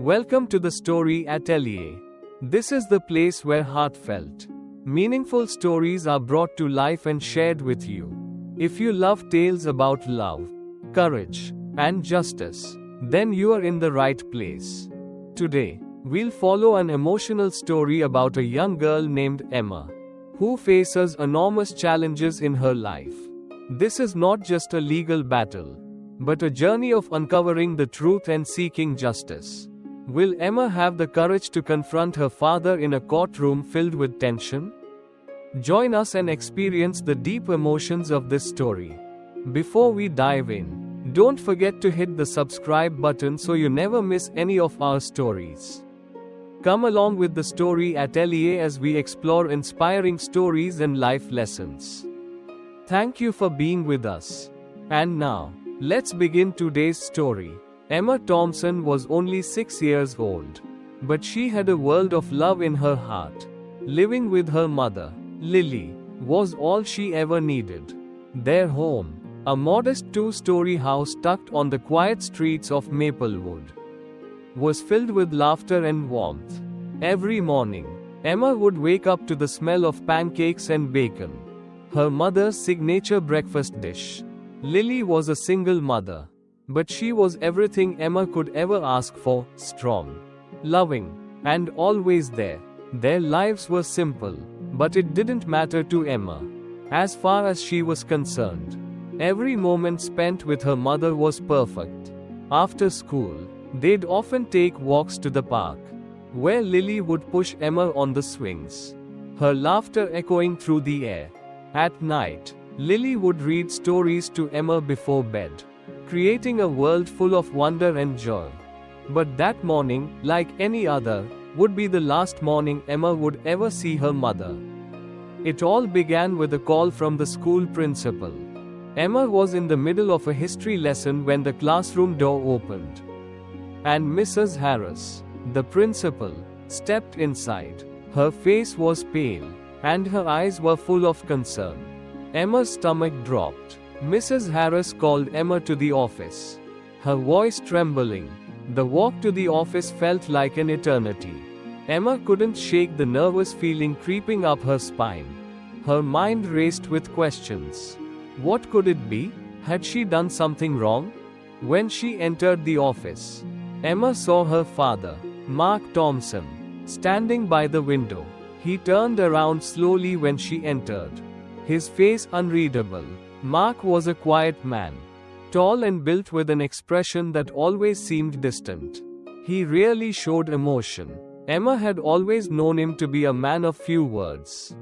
Welcome to the Story Atelier. This is the place where heartfelt, meaningful stories are brought to life and shared with you. If you love tales about love, courage, and justice, then you are in the right place. Today, we'll follow an emotional story about a young girl named Emma, who faces enormous challenges in her life. This is not just a legal battle, but a journey of uncovering the truth and seeking justice. Will Emma have the courage to confront her father in a courtroom filled with tension? Join us and experience the deep emotions of this story. Before we dive in, don't forget to hit the subscribe button so you never miss any of our stories. Come along with the Story Atelier as we explore inspiring stories and life lessons. Thank you for being with us. And now, let's begin today's story. Emma Thompson was only 6 years old, but she had a world of love in her heart. Living with her mother, Lily, was all she ever needed. Their home, a modest two-story house tucked on the quiet streets of Maplewood, was filled with laughter and warmth. Every morning, Emma would wake up to the smell of pancakes and bacon, her mother's signature breakfast dish. Lily was a single mother, but she was everything Emma could ever ask for: strong, loving, and always there. Their lives were simple, but it didn't matter to Emma. As far as she was concerned, every moment spent with her mother was perfect. After school, they'd often take walks to the park, where Lily would push Emma on the swings, her laughter echoing through the air. At night, Lily would read stories to Emma before bed, creating a world full of wonder and joy. But that morning, like any other, would be the last morning Emma would ever see her mother. It all began with a call from the school principal. Emma was in the middle of a history lesson when the classroom door opened, and Mrs. Harris, the principal, stepped inside. Her face was pale, and her eyes were full of concern. Emma's stomach dropped. Mrs. Harris called Emma to the office, her voice trembling. The walk to the office felt like an eternity. Emma couldn't shake the nervous feeling creeping up her spine. Her mind raced with questions. What could it be? Had she done something wrong? When she entered the office, Emma saw her father, Mark Thompson, standing by the window. He turned around slowly when she entered, his face unreadable. Mark was a quiet man, tall and built with an expression that always seemed distant. He rarely showed emotion. Emma had always known him to be a man of few words.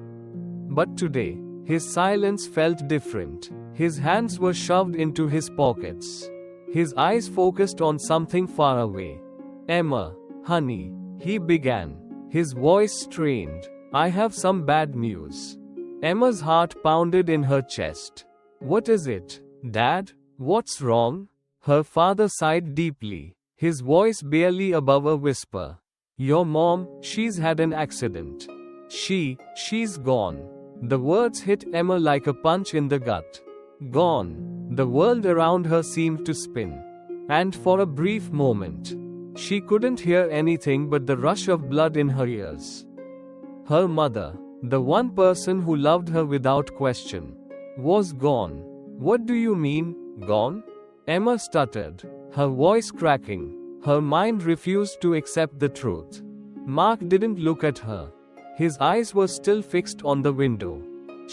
But today, his silence felt different. His hands were shoved into his pockets, his eyes focused on something far away. "Emma, honey," he began, his voice strained. "I have some bad news." Emma's heart pounded in her chest. "What is it, Dad? What's wrong?" Her father sighed deeply, his voice barely above a whisper. "Your mom, she's had an accident. She's gone." The words hit Emma like a punch in the gut. Gone. The world around her seemed to spin. And for a brief moment, she couldn't hear anything but the rush of blood in her ears. Her mother, the one person who loved her without question, was gone. "What do you mean, gone?" Emma stuttered, her voice cracking. Her mind refused to accept the truth. Mark didn't look at her. His eyes were still fixed on the window.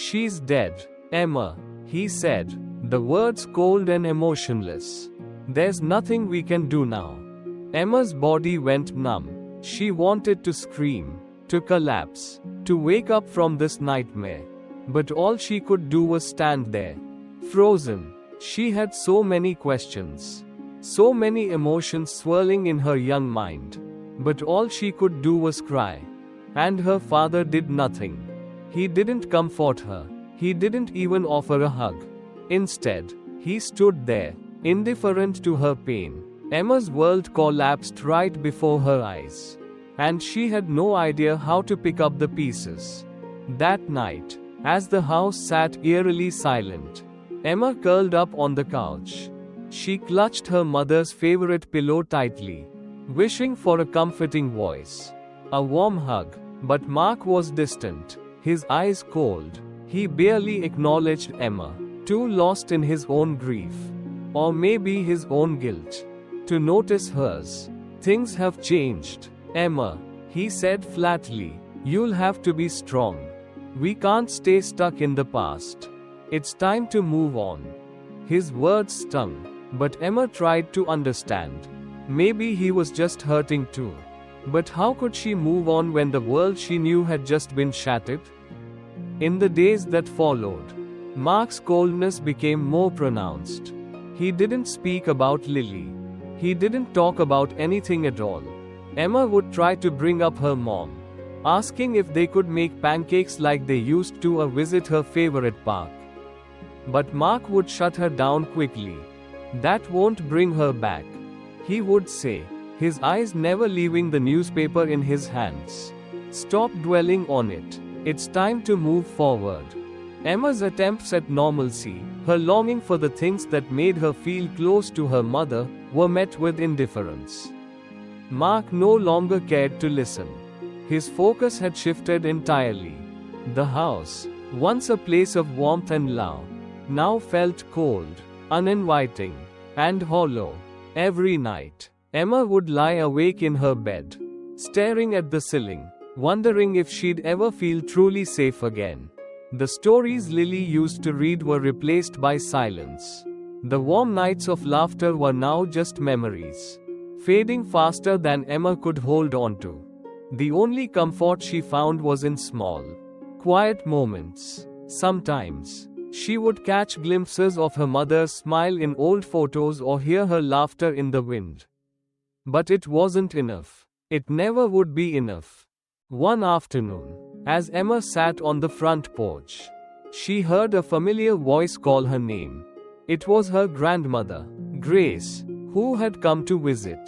"She's dead, Emma," he said, the words cold and emotionless. "There's nothing we can do now." Emma's body went numb. She wanted to scream, to collapse, to wake up from this nightmare. But all she could do was stand there, frozen. She had so many questions, so many emotions swirling in her young mind. But all she could do was cry. And her father did nothing. He didn't comfort her. He didn't even offer a hug. Instead, he stood there, indifferent to her pain. Emma's world collapsed right before her eyes, and she had no idea how to pick up the pieces. That night, as the house sat eerily silent, Emma curled up on the couch. She clutched her mother's favorite pillow tightly, wishing for a comforting voice, a warm hug. But Mark was distant, his eyes cold. He barely acknowledged Emma, too lost in his own grief, or maybe his own guilt, to notice hers. Things have changed, Emma, he said flatly. You'll have to be strong. We can't stay stuck in the past. It's time to move on. His words stung, but Emma tried to understand. Maybe he was just hurting too. But how could she move on when the world she knew had just been shattered? In the days that followed, Mark's coldness became more pronounced. He didn't speak about Lily. He didn't talk about anything at all. Emma would try to bring up her mom, asking if they could make pancakes like they used to or visit her favorite park. But Mark would shut her down quickly. That won't bring her back, he would say, his eyes never leaving the newspaper in his hands. Stop dwelling on it. It's time to move forward. Emma's attempts at normalcy, her longing for the things that made her feel close to her mother, were met with indifference. Mark no longer cared to listen. His focus had shifted entirely. The house, once a place of warmth and love, now felt cold, uninviting, and hollow. Every night, Emma would lie awake in her bed, staring at the ceiling, wondering if she'd ever feel truly safe again. The stories Lily used to read were replaced by silence. The warm nights of laughter were now just memories, fading faster than Emma could hold on to. The only comfort she found was in small, quiet moments. Sometimes, she would catch glimpses of her mother's smile in old photos or hear her laughter in the wind. But it wasn't enough. It never would be enough. One afternoon, as Emma sat on the front porch, she heard a familiar voice call her name. It was her grandmother, Grace, who had come to visit.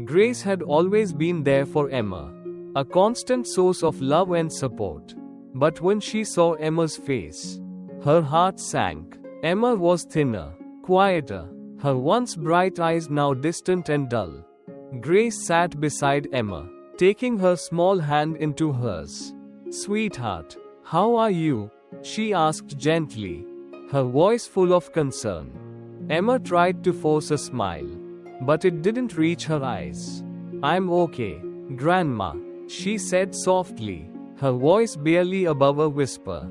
Grace had always been there for Emma, a constant source of love and support. But when she saw Emma's face, her heart sank. Emma was thinner, quieter, her once bright eyes now distant and dull. Grace sat beside Emma, taking her small hand into hers. "Sweetheart, how are you?" she asked gently, her voice full of concern. Emma tried to force a smile, but it didn't reach her eyes. "I'm okay, Grandma," she said softly, her voice barely above a whisper.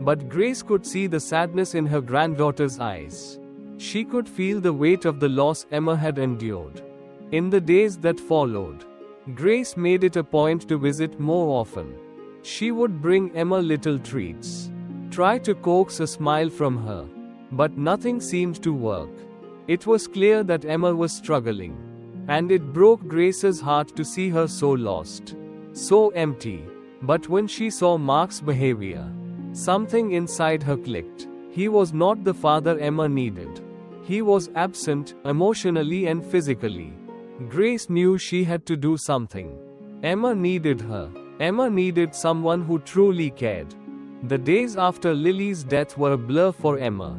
But Grace could see the sadness in her granddaughter's eyes. She could feel the weight of the loss Emma had endured. In the days that followed, Grace made it a point to visit more often. She would bring Emma little treats, try to coax a smile from her. But nothing seemed to work. It was clear that Emma was struggling, and it broke Grace's heart to see her so lost, so empty. But when she saw Mark's behavior, something inside her clicked. He was not the father Emma needed. He was absent, emotionally and physically. Grace knew she had to do something. Emma needed her. Emma needed someone who truly cared. The days after Lily's death were a blur for Emma.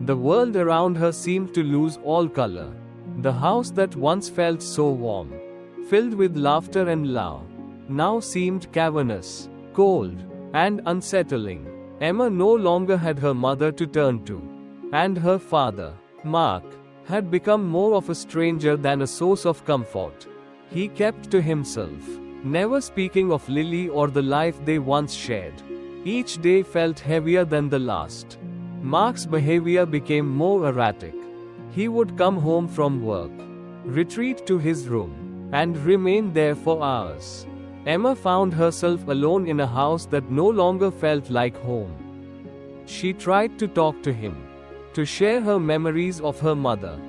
The world around her seemed to lose all color. The house that once felt so warm, filled with laughter and love, now seemed cavernous, cold, and unsettling. Emma no longer had her mother to turn to. And her father, Mark, had become more of a stranger than a source of comfort. He kept to himself, never speaking of Lily or the life they once shared. Each day felt heavier than the last. Mark's behavior became more erratic. He would come home from work, retreat to his room, and remain there for hours. Emma found herself alone in a house that no longer felt like home. She tried to talk to him, to share her memories of her mother,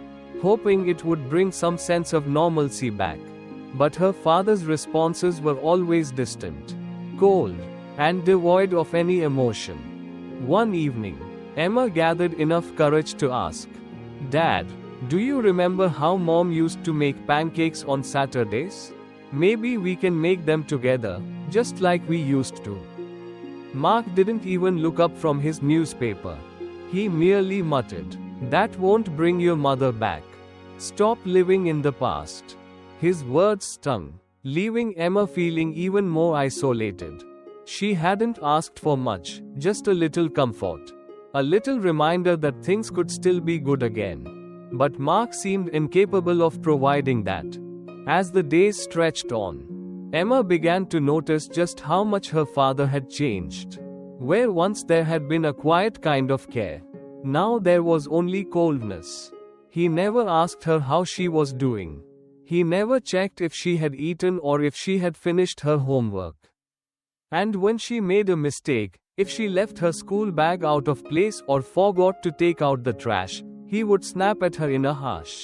hoping it would bring some sense of normalcy back. But her father's responses were always distant, cold, and devoid of any emotion. One evening, Emma gathered enough courage to ask, "Dad, do you remember how Mom used to make pancakes on Saturdays? Maybe we can make them together, just like we used to." Mark didn't even look up from his newspaper. He merely muttered, "That won't bring your mother back. Stop living in the past." His words stung, leaving Emma feeling even more isolated. She hadn't asked for much, just a little comfort. A little reminder that things could still be good again. But Mark seemed incapable of providing that. As the days stretched on, Emma began to notice just how much her father had changed. Where once there had been a quiet kind of care, now there was only coldness. He never asked her how she was doing. He never checked if she had eaten or if she had finished her homework. And when she made a mistake, if she left her school bag out of place or forgot to take out the trash, he would snap at her in a harsh,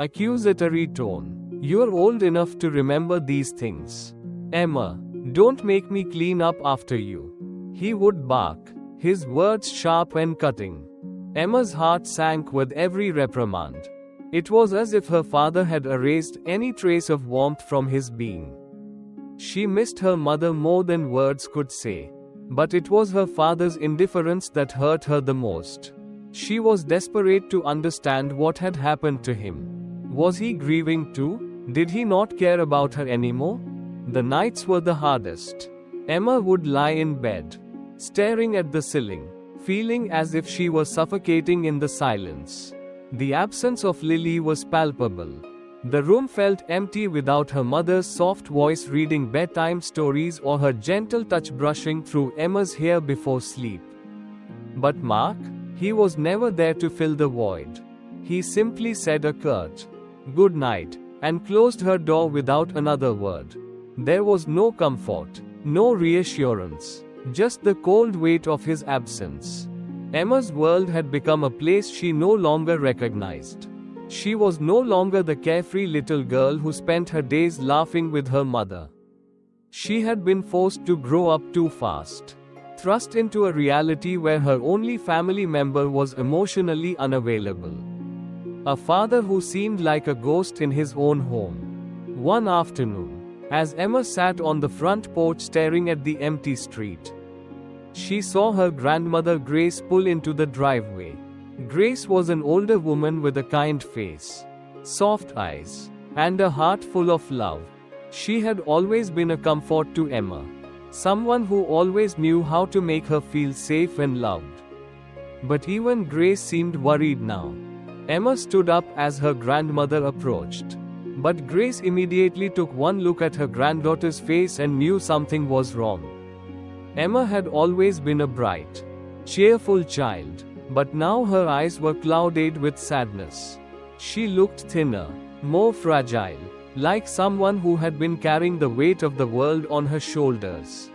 accusatory tone. "You're old enough to remember these things. Emma, don't make me clean up after you." He would bark, his words sharp and cutting. Emma's heart sank with every reprimand. It was as if her father had erased any trace of warmth from his being. She missed her mother more than words could say. But it was her father's indifference that hurt her the most. She was desperate to understand what had happened to him. Was he grieving too? Did he not care about her anymore? The nights were the hardest. Emma would lie in bed, staring at the ceiling, feeling as if she was suffocating in the silence. The absence of Lily was palpable. The room felt empty without her mother's soft voice reading bedtime stories or her gentle touch brushing through Emma's hair before sleep. But Mark, he was never there to fill the void. He simply said a curt, "Good night," and closed her door without another word. There was no comfort, no reassurance, just the cold weight of his absence. Emma's world had become a place she no longer recognized. She was no longer the carefree little girl who spent her days laughing with her mother. She had been forced to grow up too fast, thrust into a reality where her only family member was emotionally unavailable. A father who seemed like a ghost in his own home. One afternoon, as Emma sat on the front porch staring at the empty street, she saw her grandmother Grace pull into the driveway. Grace was an older woman with a kind face, soft eyes, and a heart full of love. She had always been a comfort to Emma, someone who always knew how to make her feel safe and loved. But even Grace seemed worried now. Emma stood up as her grandmother approached. But Grace immediately took one look at her granddaughter's face and knew something was wrong. Emma had always been a bright, cheerful child. But now her eyes were clouded with sadness. She looked thinner, more fragile, like someone who had been carrying the weight of the world on her shoulders.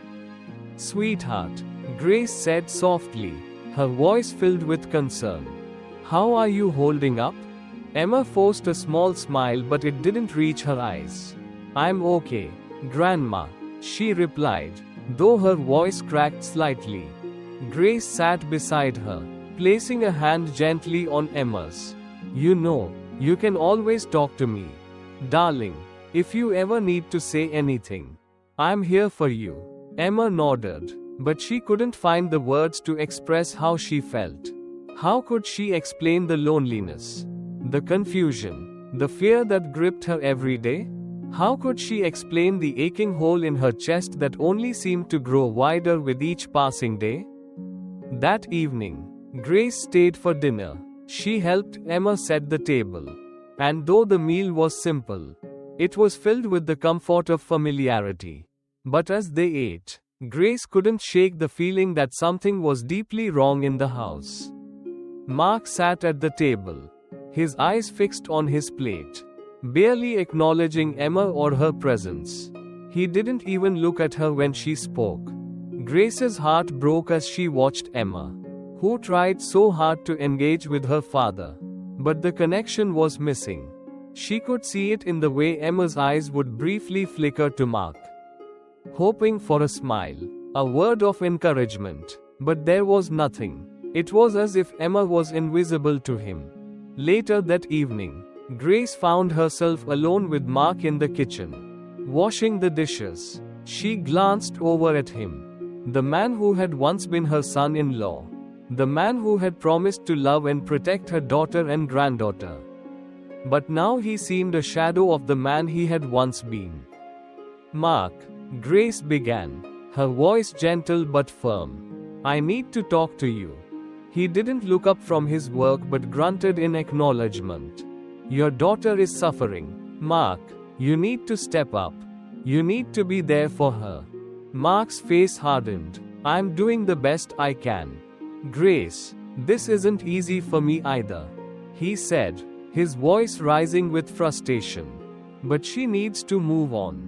"Sweetheart," Grace said softly, her voice filled with concern. "How are you holding up?" Emma forced a small smile, but it didn't reach her eyes. "I'm okay, Grandma," she replied, though her voice cracked slightly. Grace sat beside her, placing a hand gently on Emma's. "You know, you can always talk to me, darling, if you ever need to say anything. I'm here for you." Emma nodded, but she couldn't find the words to express how she felt. How could she explain the loneliness, the confusion, the fear that gripped her every day? How could she explain the aching hole in her chest that only seemed to grow wider with each passing day? That evening, Grace stayed for dinner. She helped Emma set the table. And though the meal was simple, it was filled with the comfort of familiarity. But as they ate, Grace couldn't shake the feeling that something was deeply wrong in the house. Mark sat at the table, his eyes fixed on his plate, barely acknowledging Emma or her presence. He didn't even look at her when she spoke. Grace's heart broke as she watched Emma, who tried so hard to engage with her father. But the connection was missing. She could see it in the way Emma's eyes would briefly flicker to Mark, hoping for a smile, a word of encouragement. But there was nothing. It was as if Emma was invisible to him. Later that evening, Grace found herself alone with Mark in the kitchen, washing the dishes. She glanced over at him, the man who had once been her son-in-law. The man who had promised to love and protect her daughter and granddaughter. But now he seemed a shadow of the man he had once been. "Mark," Grace began, her voice gentle but firm. "I need to talk to you." He didn't look up from his work but grunted in acknowledgement. "Your daughter is suffering. Mark, you need to step up. You need to be there for her." Mark's face hardened. "I'm doing the best I can. Grace, this isn't easy for me either," he said, his voice rising with frustration. "But she needs to move on.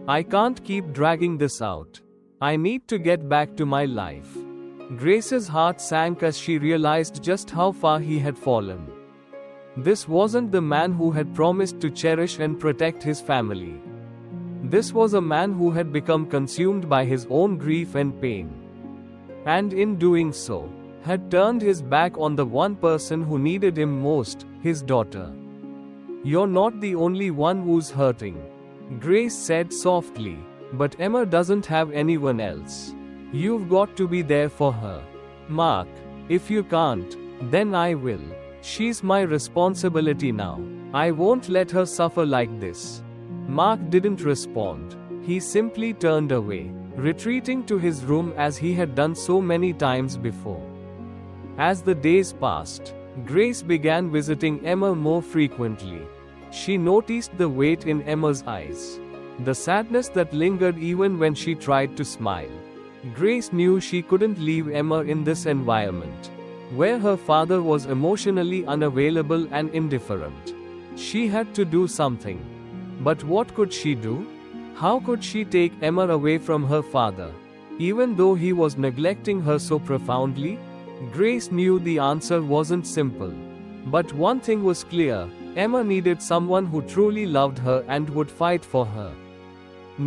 I can't keep dragging this out. I need to get back to my life." Grace's heart sank as she realized just how far he had fallen. This wasn't the man who had promised to cherish and protect his family. This was a man who had become consumed by his own grief and pain. And in doing so, had turned his back on the one person who needed him most, his daughter. "You're not the only one who's hurting," Grace said softly, "but Emma doesn't have anyone else. You've got to be there for her. Mark, if you can't, then I will. She's my responsibility now. I won't let her suffer like this." Mark didn't respond. He simply turned away, retreating to his room as he had done so many times before. As the days passed, Grace began visiting Emma more frequently. She noticed the weight in Emma's eyes, the sadness that lingered even when she tried to smile. Grace knew she couldn't leave Emma in this environment, where her father was emotionally unavailable and indifferent. She had to do something. But what could she do? How could she take Emma away from her father, even though he was neglecting her so profoundly? Grace knew the answer wasn't simple. But one thing was clear: Emma needed someone who truly loved her and would fight for her.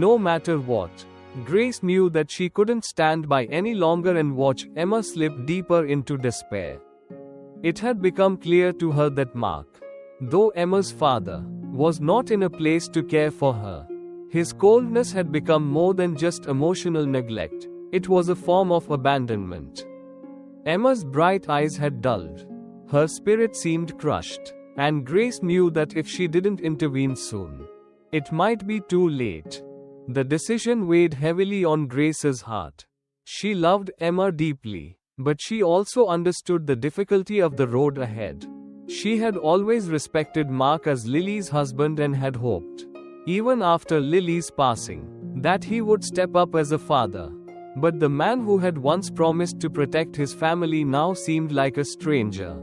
No matter what. Grace knew that she couldn't stand by any longer and watch Emma slip deeper into despair. It had become clear to her that Mark, though Emma's father, was not in a place to care for her. His coldness had become more than just emotional neglect. It was a form of abandonment. Emma's bright eyes had dulled. Her spirit seemed crushed. And Grace knew that if she didn't intervene soon, it might be too late. The decision weighed heavily on Grace's heart. She loved Emma deeply, but she also understood the difficulty of the road ahead. She had always respected Mark as Lily's husband and had hoped, even after Lily's passing, that he would step up as a father. But the man who had once promised to protect his family now seemed like a stranger.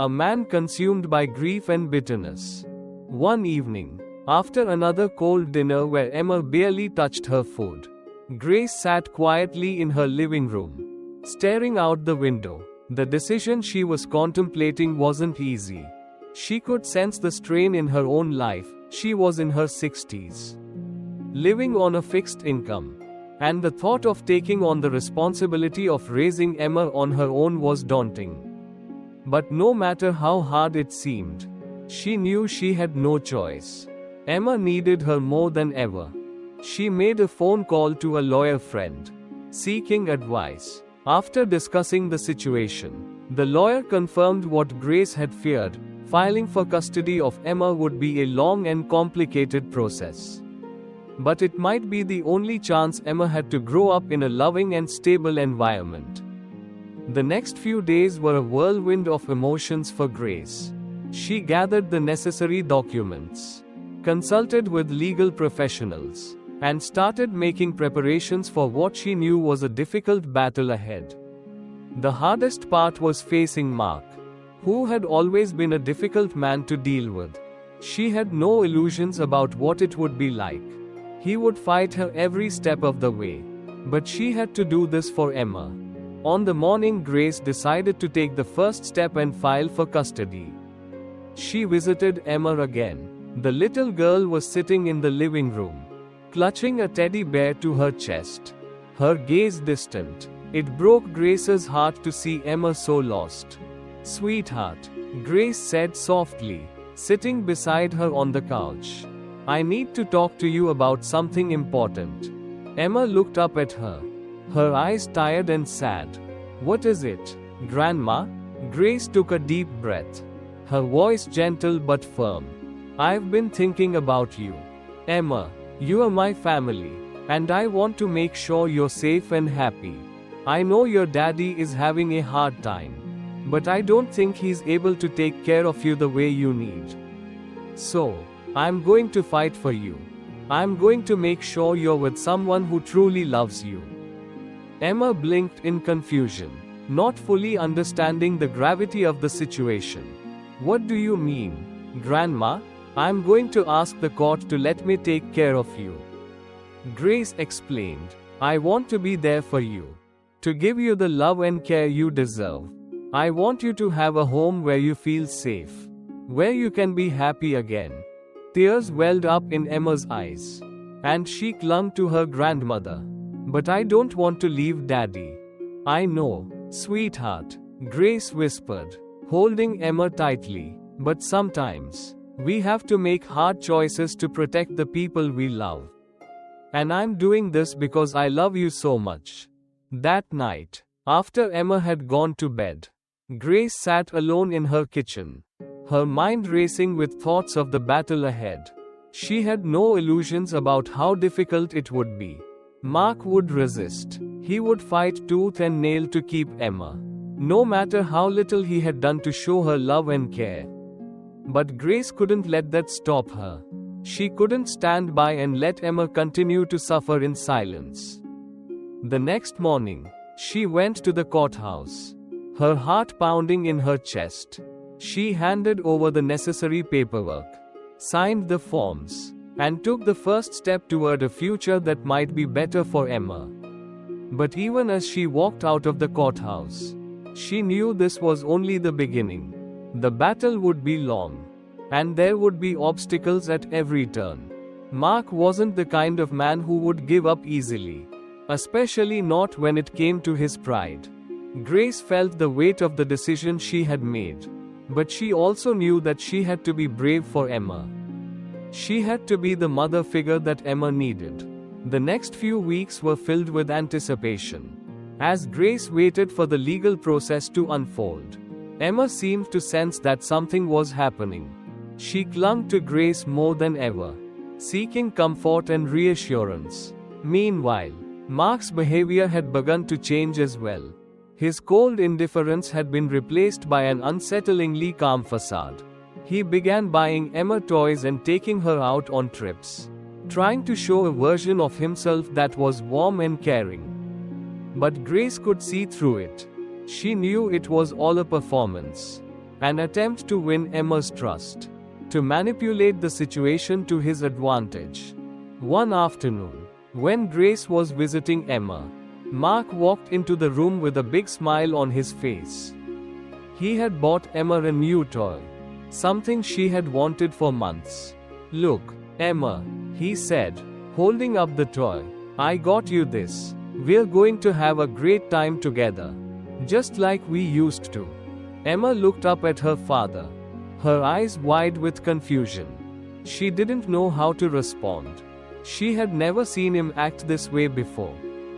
A man consumed by grief and bitterness. One evening, after another cold dinner where Emma barely touched her food, Grace sat quietly in her living room, staring out the window. The decision she was contemplating wasn't easy. She could sense the strain in her own life. She was in her 60s, living on a fixed income, and the thought of taking on the responsibility of raising Emma on her own was daunting. But no matter how hard it seemed, she knew she had no choice. Emma needed her more than ever. She made a phone call to a lawyer friend, seeking advice. After discussing the situation, the lawyer confirmed what Grace had feared: filing for custody of Emma would be a long and complicated process. But it might be the only chance Emma had to grow up in a loving and stable environment. The next few days were a whirlwind of emotions for Grace. She gathered the necessary documents, consulted with legal professionals, and started making preparations for what she knew was a difficult battle ahead. The hardest part was facing Mark, who had always been a difficult man to deal with. She had no illusions about what it would be like. He would fight her every step of the way. But she had to do this for Emma. On the morning Grace decided to take the first step and file for custody, she visited Emma again. The little girl was sitting in the living room, clutching a teddy bear to her chest, her gaze distant. It broke Grace's heart to see Emma so lost. "Sweetheart," Grace said softly, sitting beside her on the couch, "I need to talk to you about something important." Emma looked up at her, her eyes tired and sad. "What is it, Grandma?" Grace took a deep breath. her voice gentle but firm. "I've been thinking about you, Emma. You are my family, and I want to make sure you're safe and happy. I know your daddy is having a hard time, but I don't think he's able to take care of you the way you need. So, I'm going to fight for you. I'm going to make sure you're with someone who truly loves you." Emma blinked in confusion, not fully understanding the gravity of the situation. "What do you mean, Grandma? I'm going to ask the court to let me take care of you." Grace explained, "I want to be there for you, to give you the love and care you deserve. I want you to have a home where you feel safe, where you can be happy again." Tears welled up in Emma's eyes, and she clung to her grandmother. "But I don't want to leave Daddy." "I know, sweetheart," Grace whispered, holding Emma tightly. "But sometimes, we have to make hard choices to protect the people we love. And I'm doing this because I love you so much." That night, after Emma had gone to bed, Grace sat alone in her kitchen, her mind racing with thoughts of the battle ahead. She had no illusions about how difficult it would be. Mark would resist. He would fight tooth and nail to keep Emma, no matter how little he had done to show her love and care. But Grace couldn't let that stop her. She couldn't stand by and let Emma continue to suffer in silence. The next morning, she went to the courthouse, her heart pounding in her chest. She handed over the necessary paperwork, signed the forms, and took the first step toward a future that might be better for Emma. But even as she walked out of the courthouse, she knew this was only the beginning. The battle would be long, and there would be obstacles at every turn. Mark wasn't the kind of man who would give up easily, especially not when it came to his pride. Grace felt the weight of the decision she had made, but she also knew that she had to be brave for Emma. She had to be the mother figure that Emma needed. The next few weeks were filled with anticipation. As Grace waited for the legal process to unfold, Emma seemed to sense that something was happening. She clung to Grace more than ever, seeking comfort and reassurance. Meanwhile, Mark's behavior had begun to change as well. His cold indifference had been replaced by an unsettlingly calm facade. He began buying Emma toys and taking her out on trips, trying to show a version of himself that was warm and caring. But Grace could see through it. She knew it was all a performance, an attempt to win Emma's trust, to manipulate the situation to his advantage. One afternoon, when Grace was visiting Emma, Mark walked into the room with a big smile on his face. He had bought Emma a new toy, something she had wanted for months. "Look, Emma," he said, holding up the toy. "I got you this. We're going to have a great time together, just like we used to." Emma looked up at her father, her eyes wide with confusion. She didn't know how to respond. She had never seen him act this way before,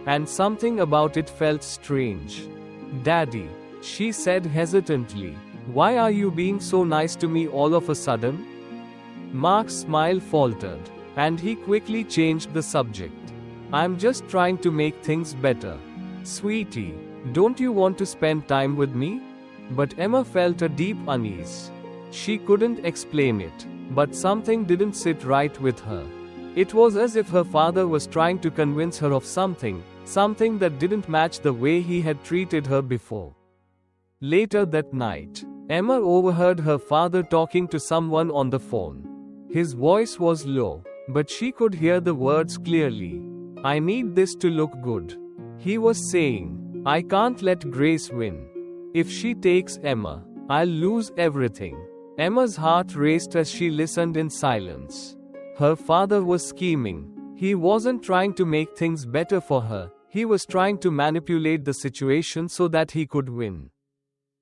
and something about it felt strange. "Daddy," she said hesitantly, "why are you being so nice to me all of a sudden?" Mark's smile faltered, and he quickly changed the subject. "I'm just trying to make things better. Sweetie, don't you want to spend time with me?" But Emma felt a deep unease. She couldn't explain it, but something didn't sit right with her. It was as if her father was trying to convince her of something that didn't match the way he had treated her before. Later that night, Emma overheard her father talking to someone on the phone. His voice was low, but she could hear the words clearly. "I need this to look good," he was saying. "I can't let Grace win. If she takes Emma, I'll lose everything." Emma's heart raced as she listened in silence. Her father was scheming. He wasn't trying to make things better for her, he was trying to manipulate the situation so that he could win.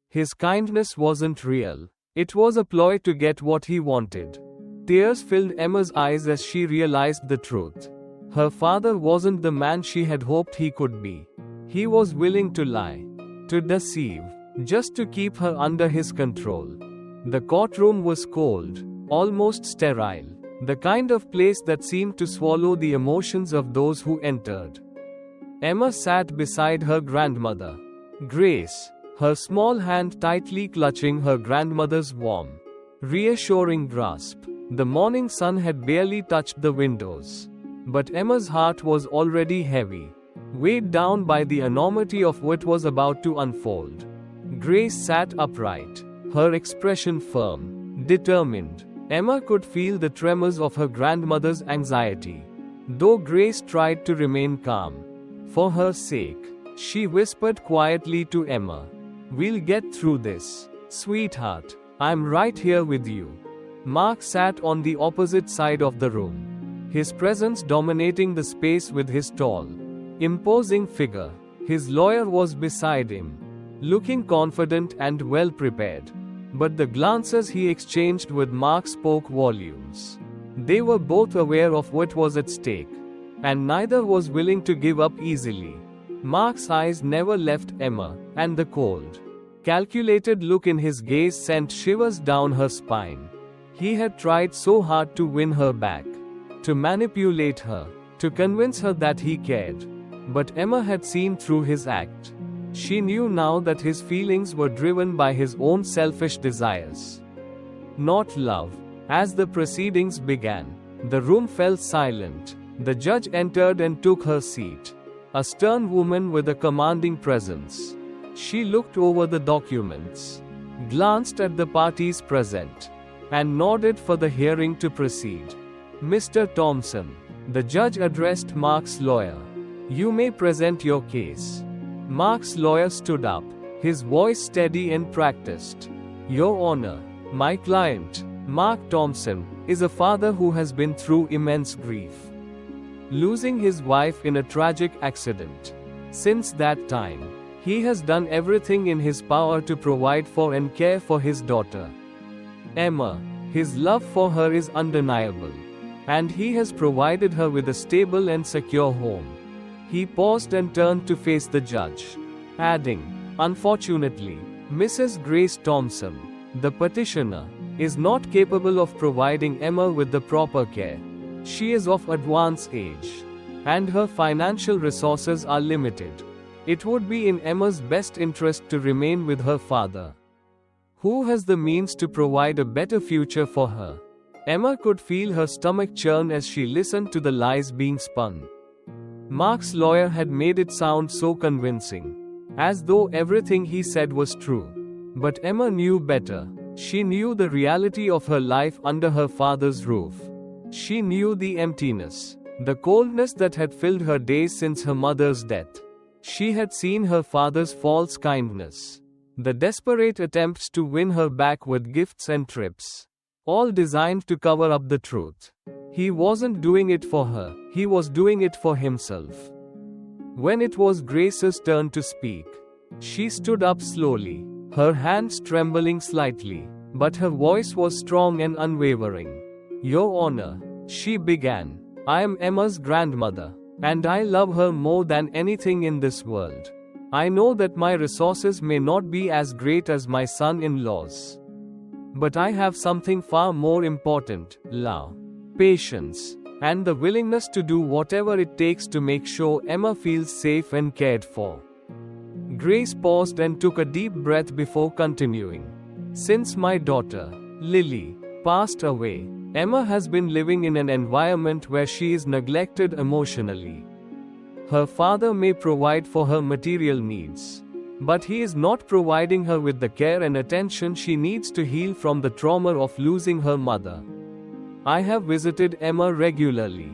His kindness wasn't real. It was a ploy to get what he wanted. Tears filled Emma's eyes as she realized the truth. Her father wasn't the man she had hoped he could be. He was willing to lie, to deceive, just to keep her under his control. The courtroom was cold, almost sterile, the kind of place that seemed to swallow the emotions of those who entered. Emma sat beside her grandmother, Grace, her small hand tightly clutching her grandmother's warm, reassuring grasp. The morning sun had barely touched the windows, but Emma's heart was already heavy, weighed down by the enormity of what was about to unfold. Grace sat upright, her expression firm, determined. Emma could feel the tremors of her grandmother's anxiety, though Grace tried to remain calm. For her sake, she whispered quietly to Emma, "We'll get through this, sweetheart. I'm right here with you." Mark sat on the opposite side of the room, his presence dominating the space with his tall, imposing figure. His lawyer was beside him, looking confident and well prepared. But the glances he exchanged with Mark spoke volumes. They were both aware of what was at stake, and neither was willing to give up easily. Mark's eyes never left Emma, and the cold, calculated look in his gaze sent shivers down her spine. He had tried so hard to win her back, to manipulate her, to convince her that he cared. But Emma had seen through his act. She knew now that his feelings were driven by his own selfish desires, not love. As the proceedings began, the room fell silent. The judge entered and took her seat, a stern woman with a commanding presence. She looked over the documents, glanced at the parties present, and nodded for the hearing to proceed. "Mr. Thompson," the judge addressed Mark's lawyer, "you may present your case." Mark's lawyer stood up, his voice steady and practiced. "Your Honor, my client, Mark Thompson, is a father who has been through immense grief, losing his wife in a tragic accident. Since that time, he has done everything in his power to provide for and care for his daughter, Emma. His love for her is undeniable, and he has provided her with a stable and secure home." He paused and turned to face the judge, adding, "Unfortunately, Mrs. Grace Thompson, the petitioner, is not capable of providing Emma with the proper care. She is of advanced age, and her financial resources are limited. It would be in Emma's best interest to remain with her father, who has the means to provide a better future for her." Emma could feel her stomach churn as she listened to the lies being spun. Mark's lawyer had made it sound so convincing, as though everything he said was true. But Emma knew better. She knew the reality of her life under her father's roof. She knew the emptiness, the coldness that had filled her days since her mother's death. She had seen her father's false kindness, the desperate attempts to win her back with gifts and trips, all designed to cover up the truth. He wasn't doing it for her, he was doing it for himself. When it was Grace's turn to speak, she stood up slowly, her hands trembling slightly, but her voice was strong and unwavering. "Your Honor," she began, "I am Emma's grandmother, and I love her more than anything in this world. I know that my resources may not be as great as my son-in-law's, but I have something far more important: love, patience, and the willingness to do whatever it takes to make sure Emma feels safe and cared for." Grace paused and took a deep breath before continuing. "Since my daughter, Lily, passed away, Emma has been living in an environment where she is neglected emotionally. Her father may provide for her material needs, but he is not providing her with the care and attention she needs to heal from the trauma of losing her mother. I have visited Emma regularly,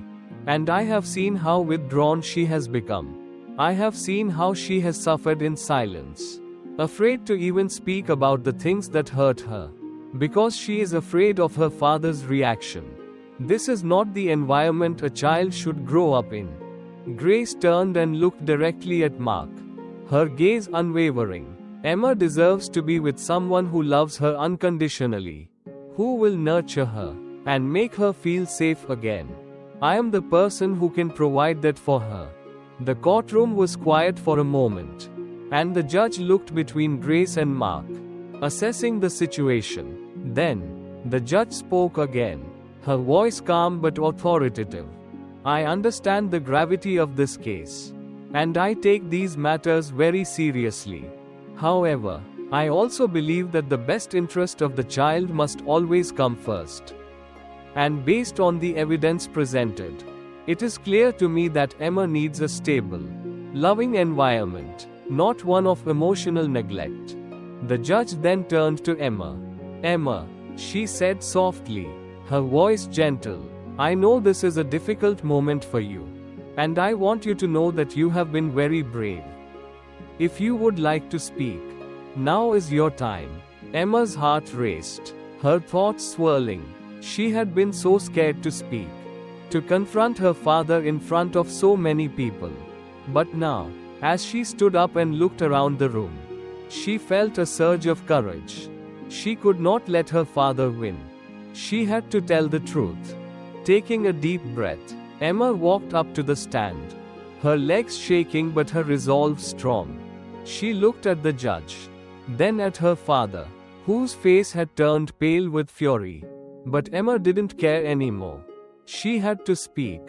and I have seen how withdrawn she has become. I have seen how she has suffered in silence, afraid to even speak about the things that hurt her, because she is afraid of her father's reaction. This is not the environment a child should grow up in." Grace turned and looked directly at Mark, her gaze unwavering. "Emma deserves to be with someone who loves her unconditionally, who will nurture her, and make her feel safe again. I am the person who can provide that for her." The courtroom was quiet for a moment, and the judge looked between Grace and Mark, assessing the situation. Then, the judge spoke again, her voice calm but authoritative. I understand the gravity of this case, and I take these matters very seriously. However, I also believe that the best interest of the child must always come first. And based on the evidence presented, it is clear to me that Emma needs a stable, loving environment, not one of emotional neglect. The judge then turned to Emma. Emma, she said softly, her voice gentle, I know this is a difficult moment for you, and I want you to know that you have been very brave. If you would like to speak, now is your time. Emma's heart raced, her thoughts swirling. She had been so scared to speak, to confront her father in front of so many people. But now, as she stood up and looked around the room, she felt a surge of courage. She could not let her father win. She had to tell the truth. Taking a deep breath, Emma walked up to the stand, her legs shaking but her resolve strong. She looked at the judge, then at her father, whose face had turned pale with fury. But Emma didn't care anymore. She had to speak.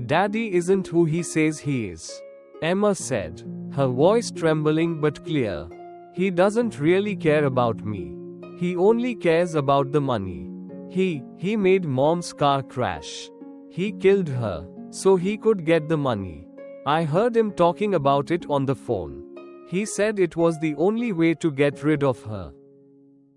Daddy isn't who he says he is, Emma said, her voice trembling but clear. He doesn't really care about me. He only cares about the money. He made Mom's car crash. He killed her, so he could get the money. I heard him talking about it on the phone. He said it was the only way to get rid of her.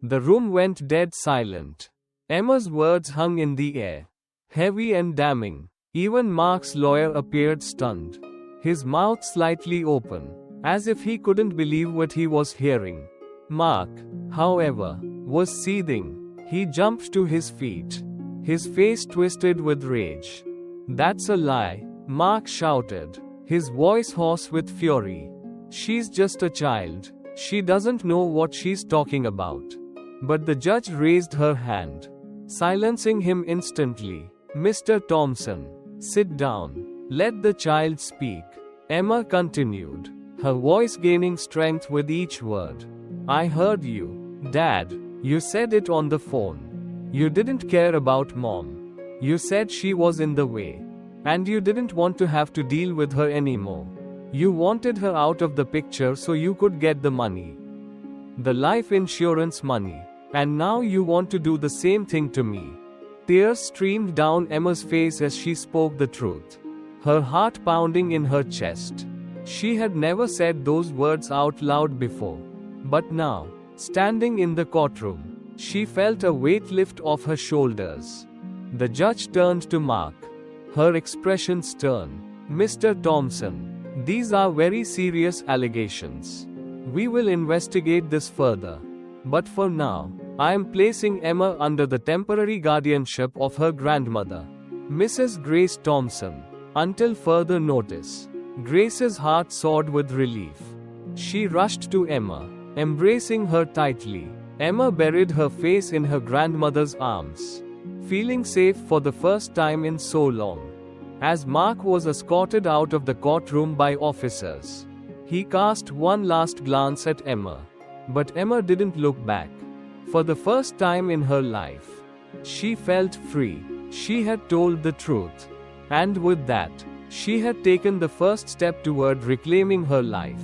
The room went dead silent. Emma's words hung in the air, heavy and damning. Even Mark's lawyer appeared stunned, his mouth slightly open, as if he couldn't believe what he was hearing. Mark, however, was seething. He jumped to his feet, his face twisted with rage. That's a lie, Mark shouted, his voice hoarse with fury. She's just a child. She doesn't know what she's talking about. But the judge raised her hand, silencing him instantly. Mr. Thompson, sit down. Let the child speak. Emma continued, her voice gaining strength with each word. I heard you, Dad. You said it on the phone. You didn't care about Mom. You said she was in the way. And you didn't want to have to deal with her anymore. You wanted her out of the picture so you could get the money. The life insurance money. And now you want to do the same thing to me. Tears streamed down Emma's face as she spoke the truth, her heart pounding in her chest. She had never said those words out loud before. But now, standing in the courtroom, she felt a weight lift off her shoulders. The judge turned to Mark, her expression stern. Mr. Thompson, these are very serious allegations. We will investigate this further. But for now, I am placing Emma under the temporary guardianship of her grandmother, Mrs. Grace Thompson, until further notice. Grace's heart soared with relief. She rushed to Emma, embracing her tightly. Emma buried her face in her grandmother's arms, feeling safe for the first time in so long. As Mark was escorted out of the courtroom by officers, he cast one last glance at Emma. But Emma didn't look back. For the first time in her life, she felt free. She had told the truth. And with that, she had taken the first step toward reclaiming her life.